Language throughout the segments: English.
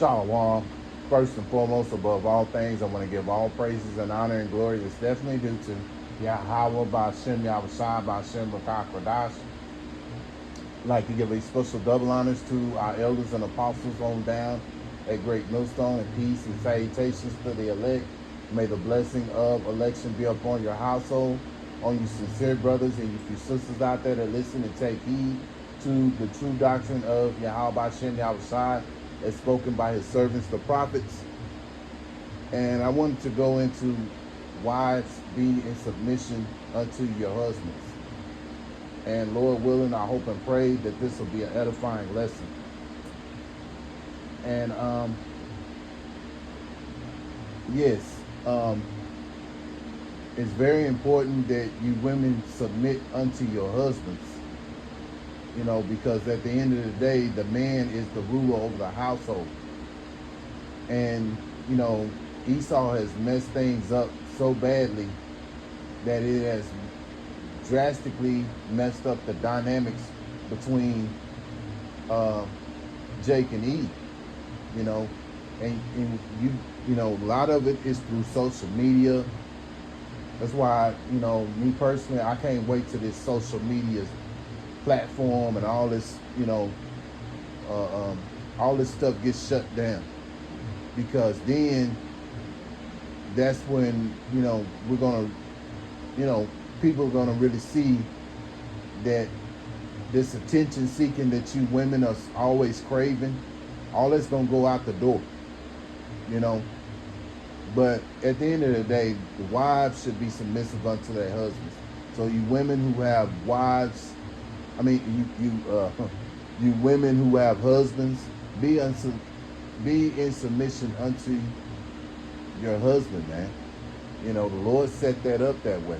Shalom. First and foremost, above all things, I want to give all praises and honor and glory that's definitely due to Yahweh, Ba'ashem, Yahushua, Ba'ashem, Rakah, Kodash. I'd like to give a special double honors to our elders and apostles on down at Great Millstone, and peace and salutations to the elect. May the blessing of election be upon your household, on you sincere brothers and you sisters out there that listen and take heed to the true doctrine of Yahweh Ba'ashem Yahushua as spoken by his servants, the prophets. And I wanted to go into wives be in submission unto your husbands. And Lord willing, I hope and pray that this will be an edifying lesson. And yes, it's very important that you women submit unto your husbands. You know, because at the end of the day, the man is the ruler over the household. And, you know, Esau has messed things up so badly that it has drastically messed up the dynamics between Jake and Eve, you know. And you know, a lot of it is through social media. That's why, you know, me personally, I can't wait till this social media platform and all this, you know, all this stuff gets shut down, because then that's when, you know, we're gonna, you know, people are gonna really see that this attention seeking that you women are always craving, all that's gonna go out the door, you know. But at the end of the day, the wives should be submissive unto their husbands. So you women who have wives, you women who have husbands, be in submission unto your husband, man. You know, the Lord set that up that way.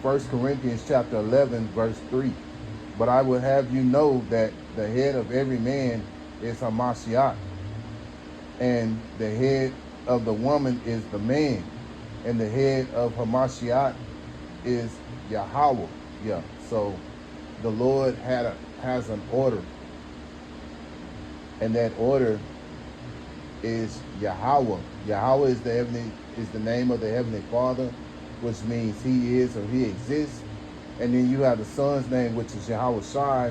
First Corinthians chapter 11, verse 3. But I would have you know that the head of every man is Hamashiach, and the head of the woman is the man, and the head of Hamashiach is Yahweh. Yeah. So the Lord has an order, and that order is Yahweh. Yahweh is the name of the Heavenly Father, which means he is or he exists. And then you have the son's name, which is Yahweh Shai,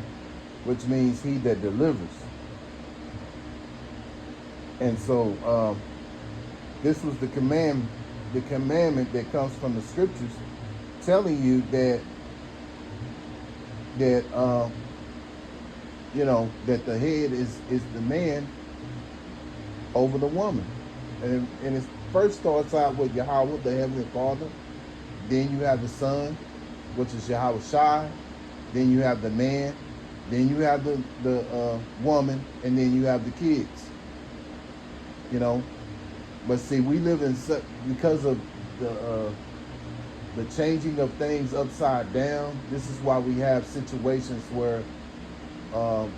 which means he that delivers. And so this was the commandment that comes from the scriptures, telling you that you know, that the head is the man over the woman. And it first starts out with Yahweh, the Heavenly Father. Then you have the Son, which is Yahweh Shai. Then you have the man. Then you have the woman, and then you have the kids. You know, but see, we live in because of the changing of things upside down. This is why we have situations where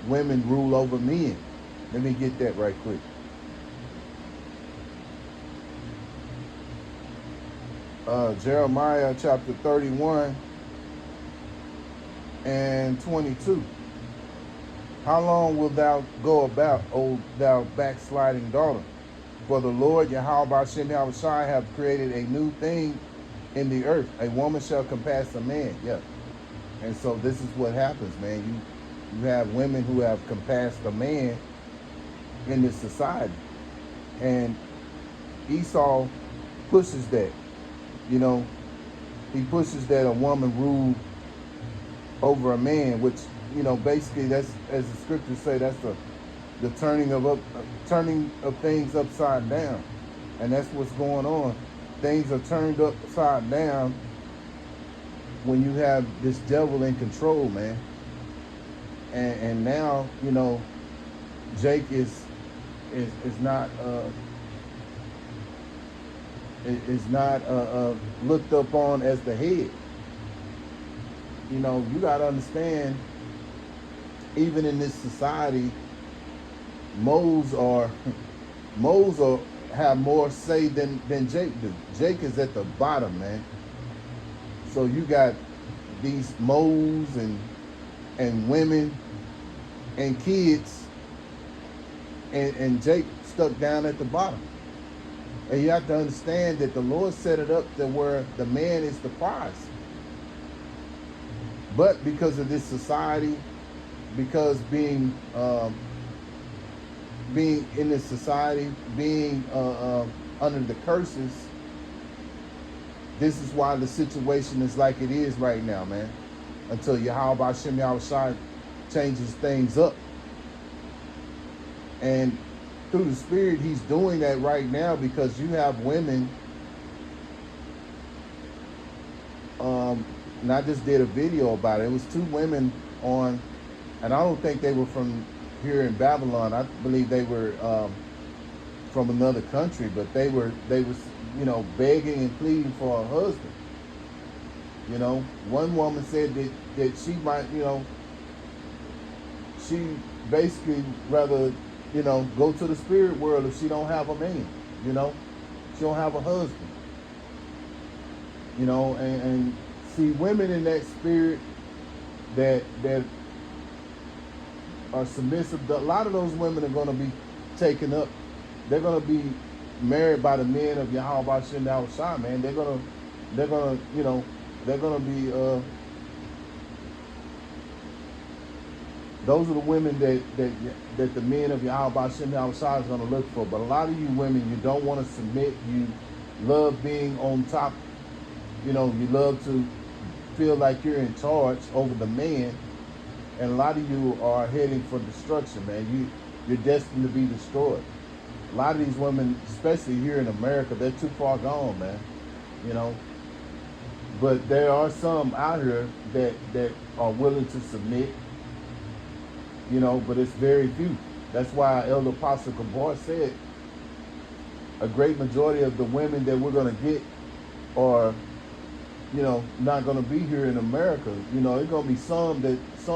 women rule over men. Let me get that right quick. Jeremiah chapter 31 and 22. How long wilt thou go about, O thou backsliding daughter? For the Lord Yahweh Ba'ashem Yahushua have created a new thing in the earth. A woman shall compass a man. Yeah. And so this is what happens, man. You have women who have compassed a man in this society. And Esau pushes that. You know, he pushes that a woman rule over a man, which, you know, basically that's, as the scriptures say, that's the turning of things upside down. And that's what's going on. Things are turned upside down when you have this devil in control, man. And now, you know, Jake is not looked upon as the head. You know, you got to understand, even in this society, Moles are moles are have more say than Jake do. Jake is at the bottom, man. So you got these moles and women and kids and Jake stuck down at the bottom. And you have to understand that the Lord set it up to where the man is the prize. But because of this society, because being in this society, being under the curses, this is why the situation is like it is right now, man. Until Yahweh Hashem Yahushua changes things up. And through the Spirit, he's doing that right now, because you have women. And I just did a video about it. It was two women on, and I don't think they were from here in Babylon. I believe they were from another country, but they was begging and pleading for a husband. One woman said that she might, she basically rather, go to the spirit world if she don't have a man, she don't have a husband, and see, women in that spirit that are submissive, a lot of those women are going to be taken up. They're going to be married by the men of Yahweh Shem Yahushua, man. They're going to be those are the women that the men of Yahweh Shem Yahushua is going to look for. But a lot of you women, you don't want to submit. You love being on top. You love to feel like you're in charge over the man. And a lot of you are heading for destruction, man. You're destined to be destroyed. A lot of these women, especially here in America, they're too far gone, man. But there are some out here that are willing to submit. But it's very few. That's why Elder Apostle Gabar said a great majority of the women that we're going to get are, not going to be here in America. There's going to be some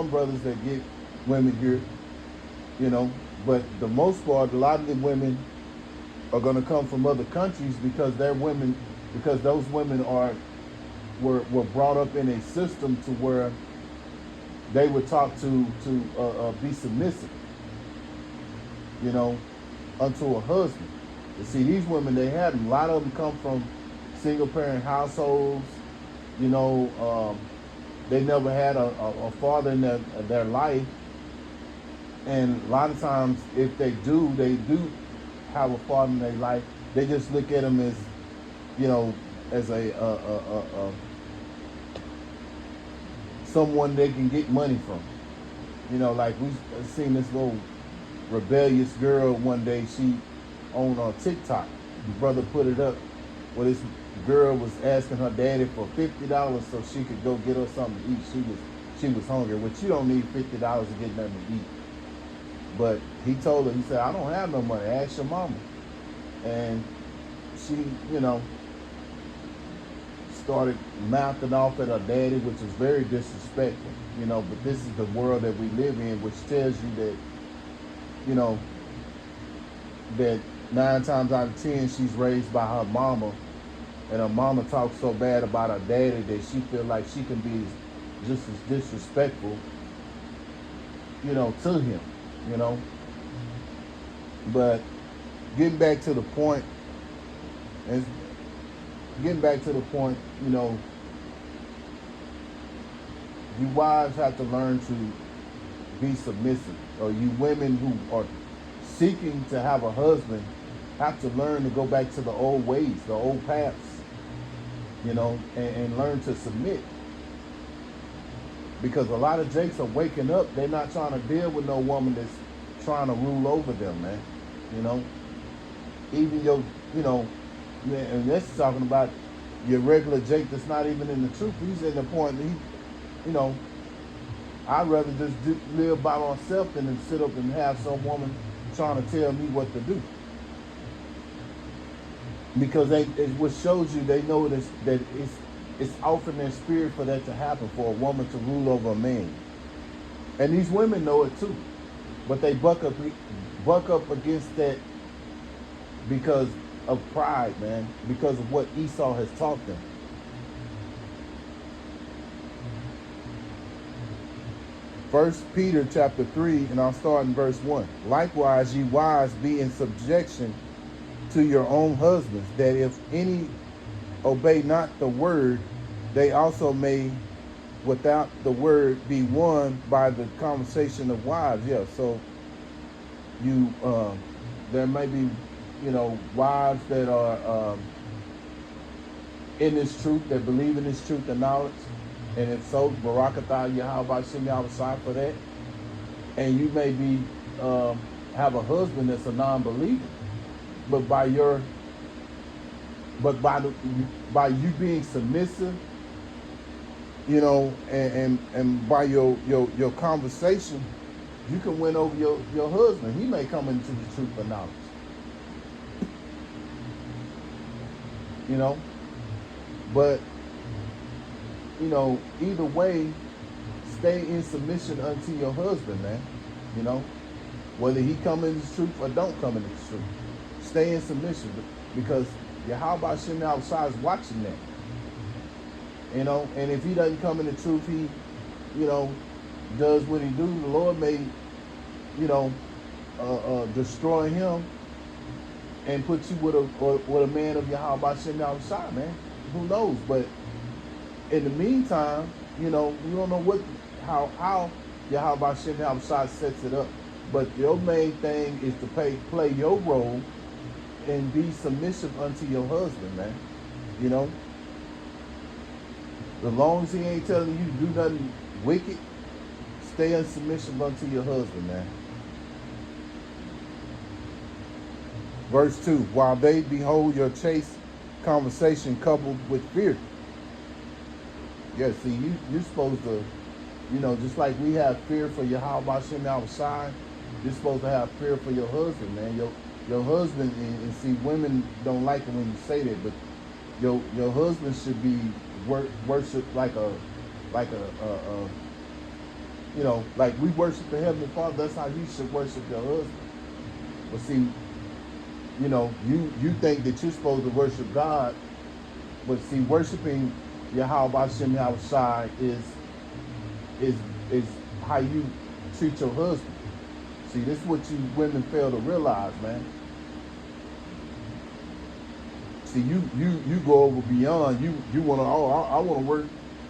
brothers that get women here, but the most part, a lot of the women are going to come from other countries because they're women, because those women were brought up in a system to where they were taught to be submissive, unto a husband. You see, these women, they had them. A lot of them come from single parent households. They never had a father in their life. And a lot of times, if they do have a father in their life, they just look at them as, as a someone they can get money from. Like we seen this little rebellious girl one day. She on TikTok. The brother put it up where this girl was asking her daddy for $50 so she could go get her something to eat. She was hungry, which you don't need $50 to get nothing to eat. But he told her, he said, I don't have no money, ask your mama. And she, started mouthing off at her daddy, which was very disrespectful, but this is the world that we live in, which tells you that, that 9 times out of 10, she's raised by her mama, and her mama talks so bad about her daddy that she feel like she can be just as disrespectful, to him, But getting back to the point, you wives have to learn to be submissive, or you women who are seeking to have a husband have to learn to go back to the old ways, the old paths, and learn to submit. Because a lot of jakes are waking up. They're not trying to deal with no woman that's trying to rule over them, man. Even your, and that's talking about your regular Jake that's not even in the truth. He's in the point that I'd rather just live by myself than to sit up and have some woman trying to tell me what to do. Because what shows you, they know that it's off in their spirit for that to happen, for a woman to rule over a man. And these women know it too. But they buck up buck up against that because of pride, man, because of what Esau has taught them. First Peter chapter 3, and I'll start in verse 1. Likewise, ye wives, be in subjection to your own husbands, that if any obey not the word, they also may without the word be won by the conversation of wives. Yeah, so you there may be, wives that are in this truth, that believe in this truth and knowledge. And if so, Barakatah Yahweh Shem Yahweh for that. And you may be have a husband that's a non-believer, but by you being submissive, and by your conversation, you can win over your husband. He may come into the truth of knowledge. But either way, stay in submission unto your husband, man. Whether he come in the truth or don't come in the truth, stay in submission, because Yahweh Shem outside is watching that. And if he doesn't come in the truth, he, does what he do, the Lord may, destroy him and put you with a man of Yahweh Shem outside, man. Who knows? But in the meantime, we don't know how Yahweh Shem outside sets it up. But your main thing is to play your role and be submissive unto your husband, man. As long as he ain't telling you to do nothing wicked, stay in submission unto your husband, man. Verse 2, while they behold your chaste conversation coupled with fear. Yeah, see, you're supposed to, just like we have fear for Yahweh Shem outside, you're supposed to have fear for your husband, man. Your husband, and see, women don't like it when you say that, but your husband should be worshipped like like we worship the Heavenly Father. That's how you should worship your husband. But see, you think that you're supposed to worship God, but see, worshiping Yahweh Shem Yahushai is how you treat your husband. See, this is what you women fail to realize, man. See, you go over beyond. You want to.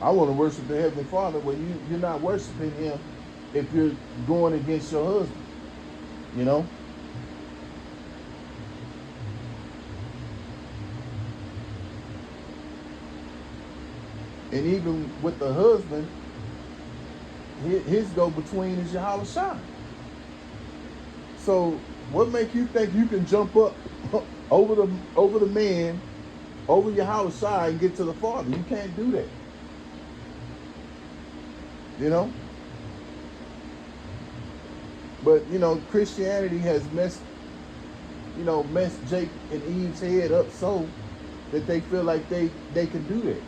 I want to worship the Heavenly Father. Well, you're not worshiping Him if you're going against your husband. And even with the husband, his go-between is Yahweh Shai. So what makes you think you can jump up over the man, over Yahweh Shai, and get to the Father? You can't do that. But Christianity has messed Jake and Eve's head up so that they feel like they can do that.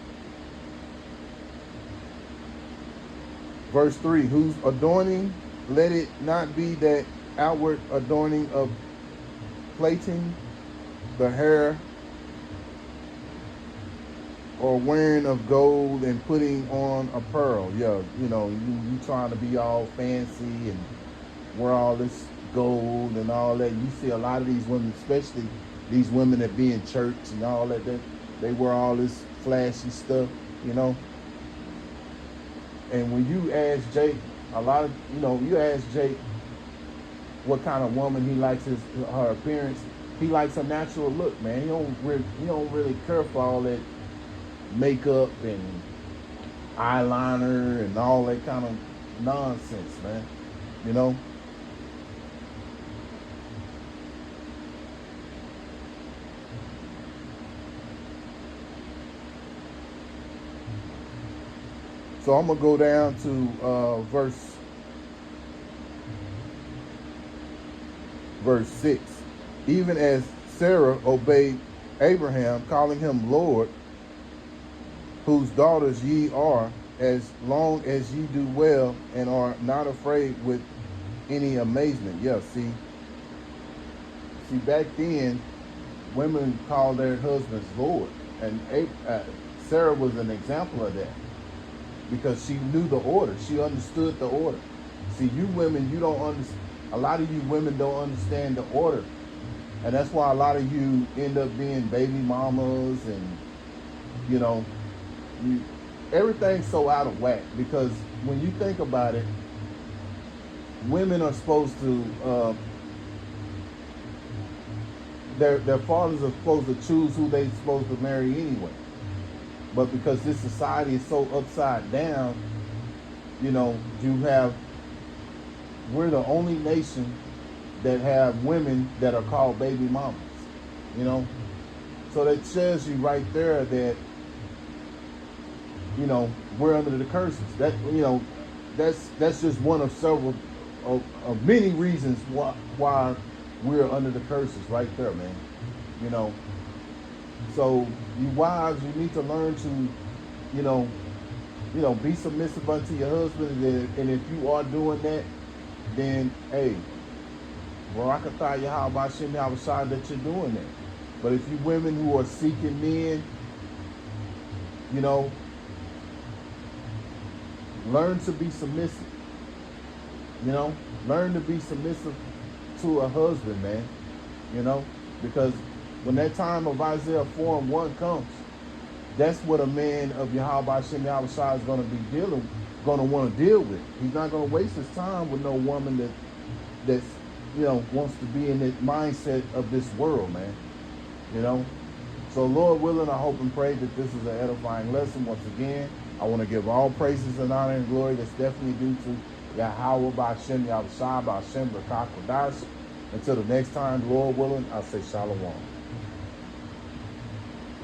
Verse 3, whose adorning, let it not be that outward adorning of plaiting the hair or wearing of gold and putting on a pearl. Yeah, you trying to be all fancy and wear all this gold and all that. You see a lot of these women, especially these women that be in church and all that, they wear all this flashy stuff, And when you ask Jake, you ask Jake what kind of woman he likes her appearance. He likes a natural look, man. He don't really care for all that makeup and eyeliner and all that kind of nonsense, man. So I'm going to go down to verse 6. Even as Sarah obeyed Abraham, calling him Lord, whose daughters ye are, as long as ye do well and are not afraid with any amazement. Yeah, see, See, back then, women called their husbands Lord, and Sarah was an example of that because she knew the order. She understood the order. See, you women, you don't understand. A lot of you women don't understand the order, and that's why a lot of you end up being baby mamas, and you know, you, everything's so out of whack because when you think about it, women are supposed to. Their fathers are supposed to choose who they're supposed to marry anyway. But because this society is so upside down, you know, we're the only nation that have women that are called baby mamas, you know. So that shows you right there that, you know, we're under the curses. That, you know, that's just one of several of many reasons why we're under the curses right there, man. You know. So you wives, you need to learn to, you know, be submissive unto your husband, and if you are doing that, then hey, Barakatah Yahweh Shem Yahweh that you're doing that. But if you women who are seeking men, you know, learn to be submissive. You know, learn to be submissive to a husband, man. You know, because when that time of Isaiah 4:1 comes, that's what a man of Yahweh Shem Yahweh is going to be going to want to deal with. He's not going to waste his time with no woman that's, you know, wants to be in the mindset of this world, man. You know, so Lord willing, I hope and pray that this is an edifying lesson. Once again, I want to give all praises and honor and glory that's definitely due to Yahweh B'Shem Yahweh B'Shem B'Kak Kodash. Until the next time, Lord willing, I'll say Shalom.